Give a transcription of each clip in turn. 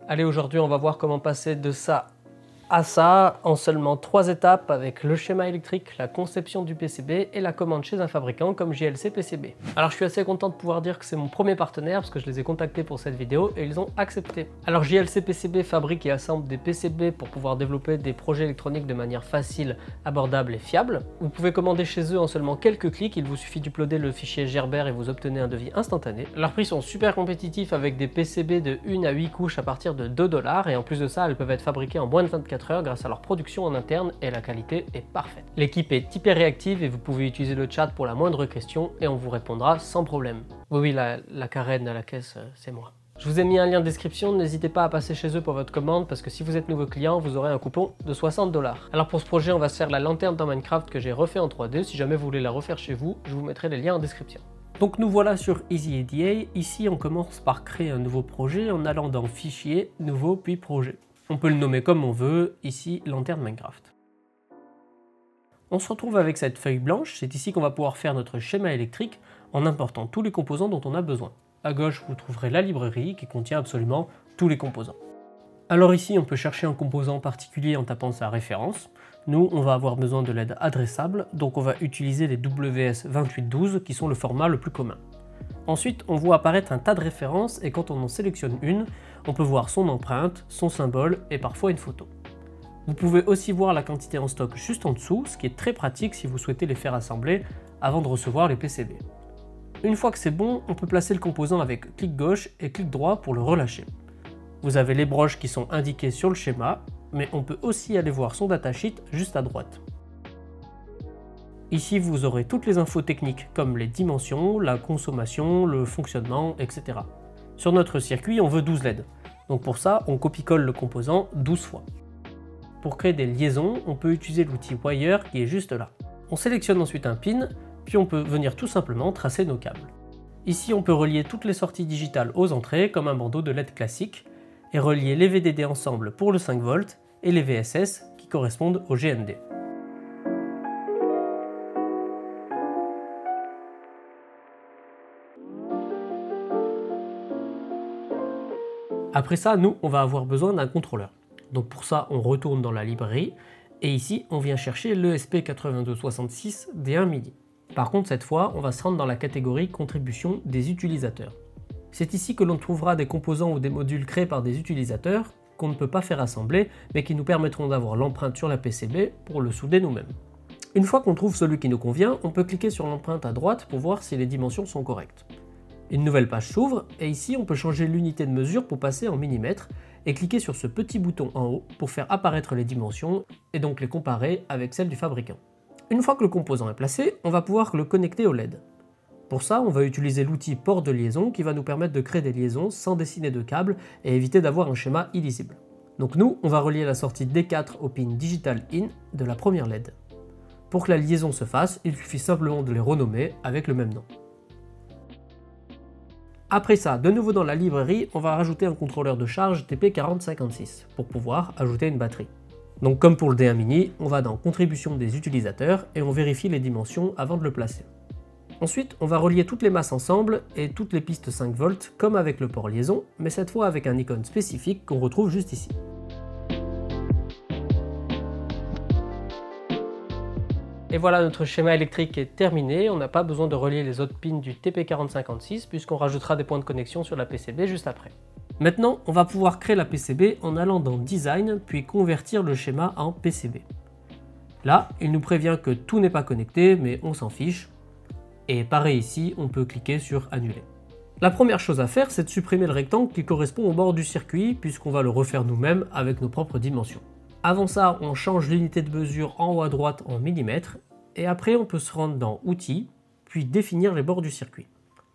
Allez, aujourd'hui on va voir comment passer de ça à ça en seulement 3 étapes avec le schéma électrique, la conception du PCB et la commande chez un fabricant comme JLC PCB. Alors je suis assez content de pouvoir dire que c'est mon premier partenaire parce que je les ai contactés pour cette vidéo et ils ont accepté. Alors JLC PCB fabrique et assemble des PCB pour pouvoir développer des projets électroniques de manière facile, abordable et fiable. Vous pouvez commander chez eux en seulement quelques clics, il vous suffit d'uploader le fichier Gerber et vous obtenez un devis instantané. Leurs prix sont super compétitifs avec des PCB de 1 à 8 couches à partir de 2 $ et en plus de ça elles peuvent être fabriquées en moins de 24 heures grâce à leur production en interne et la qualité est parfaite. L'équipe est hyper réactive et vous pouvez utiliser le chat pour la moindre question et on vous répondra sans problème. Oui, la Karen à la caisse, c'est moi. Je vous ai mis un lien de description, n'hésitez pas à passer chez eux pour votre commande parce que si vous êtes nouveau client, vous aurez un coupon de 60 $. Alors pour ce projet, on va se faire la lanterne dans Minecraft que j'ai refait en 3D. Si jamais vous voulez la refaire chez vous, je vous mettrai les liens en description. Donc nous voilà sur EasyEDA. Ici, on commence par créer un nouveau projet en allant dans Fichier, Nouveau, puis Projet. On peut le nommer comme on veut, ici lanterne Minecraft. On se retrouve avec cette feuille blanche, c'est ici qu'on va pouvoir faire notre schéma électrique en important tous les composants dont on a besoin. À gauche, vous trouverez la librairie qui contient absolument tous les composants. Alors ici, on peut chercher un composant particulier en tapant sa référence. Nous, on va avoir besoin de l'aide adressable, donc on va utiliser les WS2812 qui sont le format le plus commun. Ensuite, on voit apparaître un tas de références et quand on en sélectionne une, on peut voir son empreinte, son symbole et parfois une photo. Vous pouvez aussi voir la quantité en stock juste en dessous, ce qui est très pratique si vous souhaitez les faire assembler avant de recevoir les PCB. Une fois que c'est bon, on peut placer le composant avec clic gauche et clic droit pour le relâcher. Vous avez les broches qui sont indiquées sur le schéma, mais on peut aussi aller voir son datasheet juste à droite. Ici, vous aurez toutes les infos techniques comme les dimensions, la consommation, le fonctionnement, etc. Sur notre circuit, on veut 12 LED. Donc pour ça, on copie-colle le composant 12 fois. Pour créer des liaisons, on peut utiliser l'outil Wire qui est juste là. On sélectionne ensuite un pin, puis on peut venir tout simplement tracer nos câbles. Ici, on peut relier toutes les sorties digitales aux entrées comme un bandeau de LED classique et relier les VDD ensemble pour le 5 volts et les VSS qui correspondent au GND. Après ça, nous, on va avoir besoin d'un contrôleur. Donc pour ça, on retourne dans la librairie et ici, on vient chercher l'ESP8266 D1 MIDI. Par contre, cette fois, on va se rendre dans la catégorie contribution des utilisateurs. C'est ici que l'on trouvera des composants ou des modules créés par des utilisateurs qu'on ne peut pas faire assembler, mais qui nous permettront d'avoir l'empreinte sur la PCB pour le souder nous-mêmes. Une fois qu'on trouve celui qui nous convient, on peut cliquer sur l'empreinte à droite pour voir si les dimensions sont correctes. Une nouvelle page s'ouvre et ici on peut changer l'unité de mesure pour passer en millimètres et cliquer sur ce petit bouton en haut pour faire apparaître les dimensions et donc les comparer avec celles du fabricant. Une fois que le composant est placé, on va pouvoir le connecter au LED. Pour ça, on va utiliser l'outil port de liaison qui va nous permettre de créer des liaisons sans dessiner de câbles et éviter d'avoir un schéma illisible. Donc nous, on va relier la sortie D4 au pin Digital In de la première LED. Pour que la liaison se fasse, il suffit simplement de les renommer avec le même nom. Après ça, de nouveau dans la librairie, on va rajouter un contrôleur de charge TP4056 pour pouvoir ajouter une batterie. Donc comme pour le D1 Mini, on va dans Contribution des utilisateurs et on vérifie les dimensions avant de le placer. Ensuite, on va relier toutes les masses ensemble et toutes les pistes 5 volts comme avec le port liaison, mais cette fois avec un icône spécifique qu'on retrouve juste ici. Et voilà, notre schéma électrique est terminé, on n'a pas besoin de relier les autres pins du TP4056 puisqu'on rajoutera des points de connexion sur la PCB juste après. Maintenant, on va pouvoir créer la PCB en allant dans Design puis convertir le schéma en PCB. Là, il nous prévient que tout n'est pas connecté, mais on s'en fiche. Et pareil ici, on peut cliquer sur Annuler. La première chose à faire, c'est de supprimer le rectangle qui correspond au bord du circuit puisqu'on va le refaire nous-mêmes avec nos propres dimensions. Avant ça, on change l'unité de mesure en haut à droite en millimètres, et après on peut se rendre dans Outils, puis définir les bords du circuit.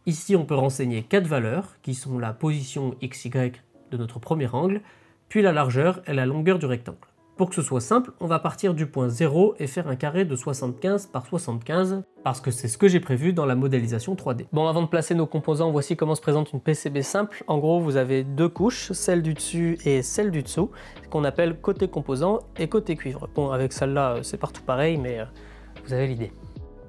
Ici on peut renseigner 4 valeurs, qui sont la position XY de notre premier angle, puis la largeur et la longueur du rectangle. Pour que ce soit simple, on va partir du point 0 et faire un carré de 75 par 75, parce que c'est ce que j'ai prévu dans la modélisation 3D. Bon, avant de placer nos composants, voici comment se présente une PCB simple. En gros, vous avez deux couches, celle du dessus et celle du dessous, qu'on appelle côté composant et côté cuivre. Bon, avec celle-là, c'est partout pareil, mais vous avez l'idée.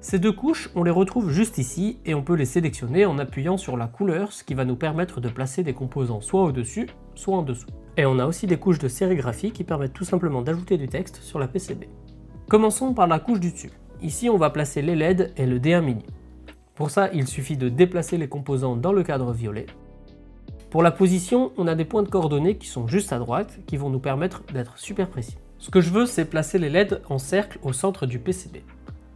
Ces deux couches, on les retrouve juste ici, et on peut les sélectionner en appuyant sur la couleur, ce qui va nous permettre de placer des composants soit au-dessus, soit en dessous. Et on a aussi des couches de sérigraphie qui permettent tout simplement d'ajouter du texte sur la PCB. Commençons par la couche du dessus. Ici, on va placer les LED et le D1 mini. Pour ça, il suffit de déplacer les composants dans le cadre violet. Pour la position, on a des points de coordonnées qui sont juste à droite, qui vont nous permettre d'être super précis. Ce que je veux, c'est placer les LED en cercle au centre du PCB.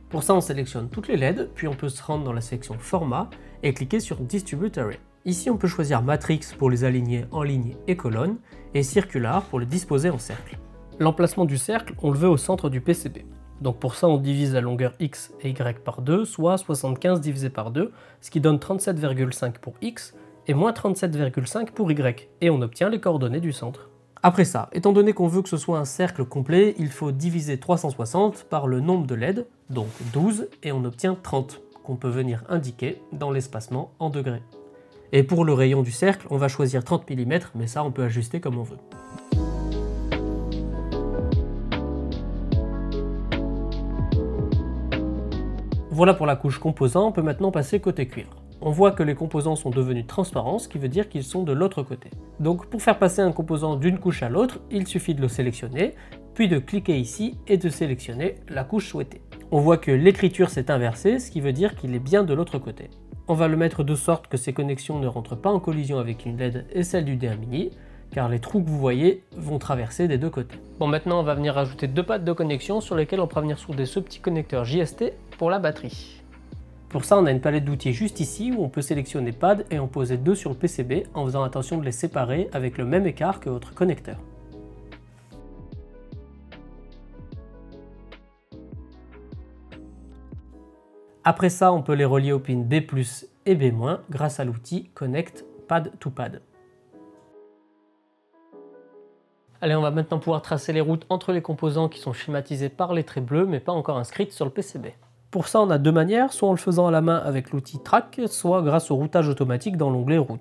Pour ça, on sélectionne toutes les LED, puis on peut se rendre dans la section Format et cliquer sur Distribute Array. Ici, on peut choisir Matrix pour les aligner en ligne et colonne, et Circular pour les disposer en cercle. L'emplacement du cercle, on le veut au centre du PCB. Donc pour ça, on divise la longueur X et Y par 2, soit 75 divisé par 2, ce qui donne 37,5 pour X et moins 37,5 pour Y, et on obtient les coordonnées du centre. Après ça, étant donné qu'on veut que ce soit un cercle complet, il faut diviser 360 par le nombre de LED, donc 12, et on obtient 30, qu'on peut venir indiquer dans l'espacement en degrés. Et pour le rayon du cercle, on va choisir 30 mm, mais ça on peut ajuster comme on veut. Voilà pour la couche composant, on peut maintenant passer côté cuivre. On voit que les composants sont devenus transparents, ce qui veut dire qu'ils sont de l'autre côté. Donc pour faire passer un composant d'une couche à l'autre, il suffit de le sélectionner, puis de cliquer ici et de sélectionner la couche souhaitée. On voit que l'écriture s'est inversée, ce qui veut dire qu'il est bien de l'autre côté. On va le mettre de sorte que ces connexions ne rentrent pas en collision avec une LED et celle du D1 mini, car les trous que vous voyez vont traverser des deux côtés. Bon, maintenant on va venir ajouter deux pattes de connexion sur lesquelles on pourra venir souder ce petit connecteur JST pour la batterie. Pour ça, on a une palette d'outils juste ici où on peut sélectionner pad et en poser deux sur le PCB en faisant attention de les séparer avec le même écart que votre connecteur. Après ça, on peut les relier aux pins B+ et B- grâce à l'outil Connect Pad to Pad. Allez, on va maintenant pouvoir tracer les routes entre les composants qui sont schématisés par les traits bleus mais pas encore inscrites sur le PCB. Pour ça, on a deux manières, soit en le faisant à la main avec l'outil Track, soit grâce au routage automatique dans l'onglet Route.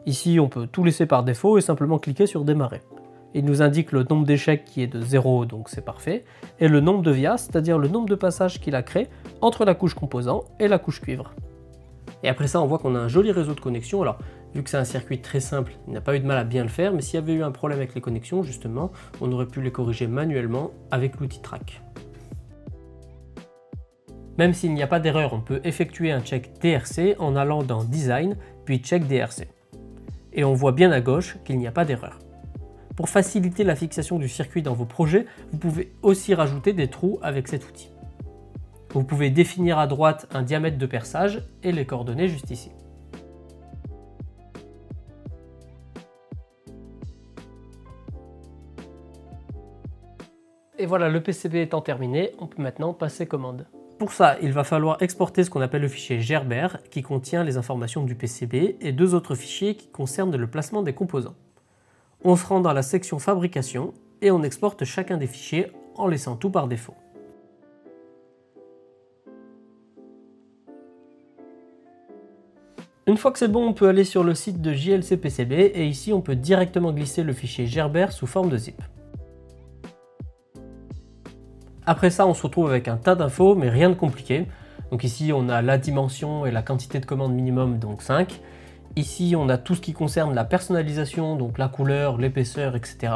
Ici, on peut tout laisser par défaut et simplement cliquer sur Démarrer. Il nous indique le nombre d'échecs qui est de 0, donc c'est parfait, et le nombre de vias, c'est-à-dire le nombre de passages qu'il a créé entre la couche composant et la couche cuivre. Et après ça, on voit qu'on a un joli réseau de connexions. Alors, vu que c'est un circuit très simple, il n'a pas eu de mal à bien le faire, mais s'il y avait eu un problème avec les connexions, justement, on aurait pu les corriger manuellement avec l'outil Track. Même s'il n'y a pas d'erreur, on peut effectuer un check DRC en allant dans Design, puis Check DRC. Et on voit bien à gauche qu'il n'y a pas d'erreur. Pour faciliter la fixation du circuit dans vos projets, vous pouvez aussi rajouter des trous avec cet outil. Vous pouvez définir à droite un diamètre de perçage et les coordonnées juste ici. Et voilà, le PCB étant terminé, on peut maintenant passer commande. Pour ça, il va falloir exporter ce qu'on appelle le fichier Gerber, qui contient les informations du PCB, et deux autres fichiers qui concernent le placement des composants. On se rend dans la section Fabrication, et on exporte chacun des fichiers en laissant tout par défaut. Une fois que c'est bon, on peut aller sur le site de JLC PCB, et ici on peut directement glisser le fichier Gerber sous forme de zip. Après ça, on se retrouve avec un tas d'infos, mais rien de compliqué. Donc ici, on a la dimension et la quantité de commandes minimum, donc 5. Ici, on a tout ce qui concerne la personnalisation, donc la couleur, l'épaisseur, etc.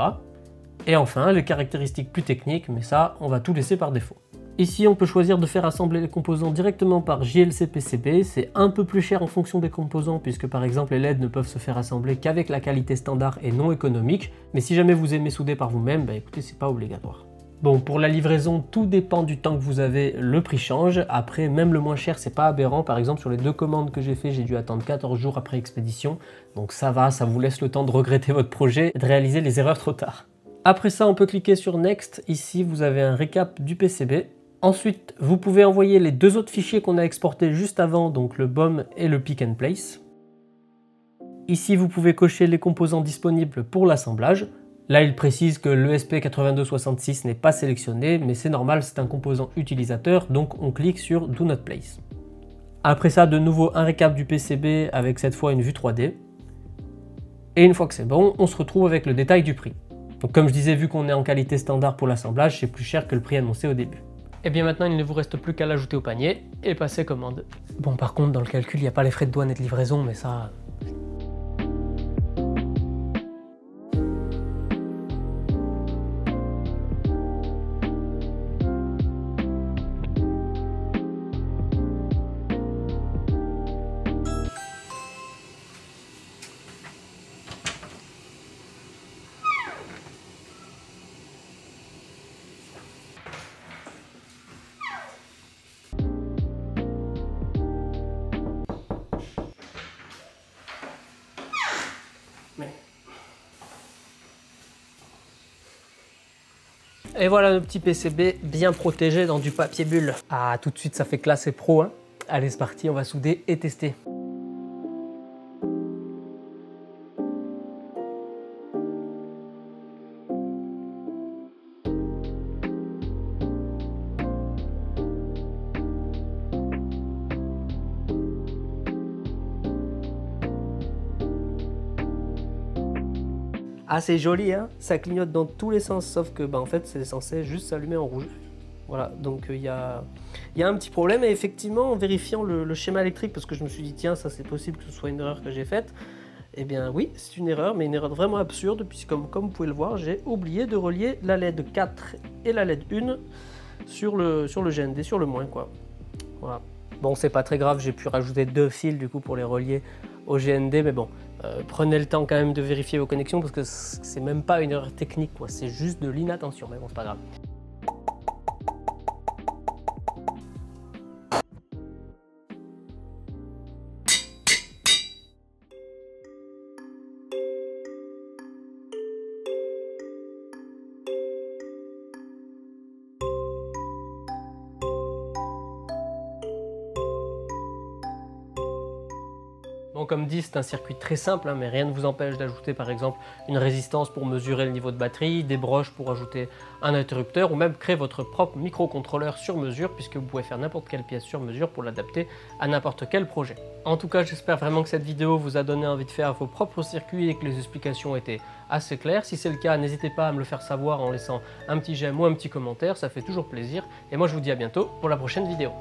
Et enfin, les caractéristiques plus techniques, mais ça, on va tout laisser par défaut. Ici, on peut choisir de faire assembler les composants directement par JLC PCB. C'est un peu plus cher en fonction des composants, puisque par exemple, les LED ne peuvent se faire assembler qu'avec la qualité standard et non économique. Mais si jamais vous aimez souder par vous-même, bah écoutez, c'est pas obligatoire. Bon, pour la livraison, tout dépend du temps que vous avez, le prix change. Après, même le moins cher, c'est pas aberrant. Par exemple, sur les deux commandes que j'ai fait, j'ai dû attendre 14 jours après expédition. Donc ça va, ça vous laisse le temps de regretter votre projet et de réaliser les erreurs trop tard. Après ça, on peut cliquer sur Next. Ici, vous avez un récap du PCB. Ensuite, vous pouvez envoyer les deux autres fichiers qu'on a exportés juste avant, donc le BOM et le Pick and Place. Ici, vous pouvez cocher les composants disponibles pour l'assemblage. Là, il précise que l'ESP8266 n'est pas sélectionné, mais c'est normal, c'est un composant utilisateur, donc on clique sur Do Not Place. Après ça, de nouveau un récap du PCB avec cette fois une vue 3D. Et une fois que c'est bon, on se retrouve avec le détail du prix. Donc comme je disais, vu qu'on est en qualité standard pour l'assemblage, c'est plus cher que le prix annoncé au début. Et bien maintenant, il ne vous reste plus qu'à l'ajouter au panier et passer commande. Bon, par contre, dans le calcul, il n'y a pas les frais de douane et de livraison, mais ça... Et voilà le petit PCB bien protégé dans du papier bulle. Ah, tout de suite ça fait classe et pro, hein. Allez, c'est parti, on va souder et tester. Ah, c'est joli, hein, ça clignote dans tous les sens, sauf que en fait c'est censé juste s'allumer en rouge. Voilà, donc il y a un petit problème, et effectivement en vérifiant le schéma électrique, parce que je me suis dit tiens, ça c'est possible que ce soit une erreur que j'ai faite, eh bien oui, c'est une erreur, mais une erreur vraiment absurde, puisque comme vous pouvez le voir, j'ai oublié de relier la LED 4 et la LED 1 sur le GND, sur le moins quoi. Voilà. Bon, c'est pas très grave, j'ai pu rajouter 2 fils du coup pour les relier au GND, mais bon, prenez le temps quand même de vérifier vos connexions, parce que c'est même pas une erreur technique, quoi, c'est juste de l'inattention, mais bon, c'est pas grave. Bon, comme dit, c'est un circuit très simple, hein, mais rien ne vous empêche d'ajouter par exemple une résistance pour mesurer le niveau de batterie, des broches pour ajouter un interrupteur, ou même créer votre propre microcontrôleur sur mesure, puisque vous pouvez faire n'importe quelle pièce sur mesure pour l'adapter à n'importe quel projet. En tout cas, j'espère vraiment que cette vidéo vous a donné envie de faire vos propres circuits et que les explications étaient assez claires. Si c'est le cas, n'hésitez pas à me le faire savoir en laissant un petit j'aime ou un petit commentaire, ça fait toujours plaisir. Et moi je vous dis à bientôt pour la prochaine vidéo.